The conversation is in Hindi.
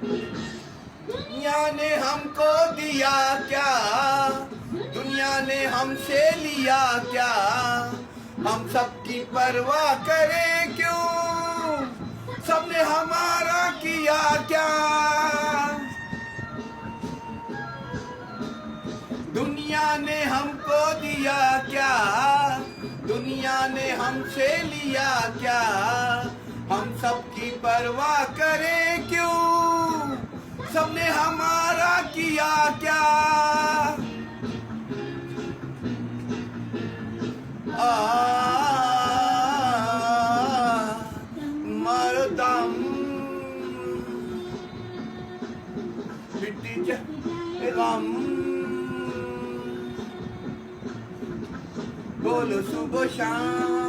दुनिया ने हमको दिया क्या, दुनिया ने हमसे लिया क्या, हम सबकी परवाह करें क्यों, सबने हमारा किया क्या। दुनिया ने हमको दिया क्या, दुनिया ने हमसे लिया क्या, हम सबकी परवाह करें क्यों, सबने हमारा किया क्या। मरदम मिट्टी गम, बोलो सुबह शाम।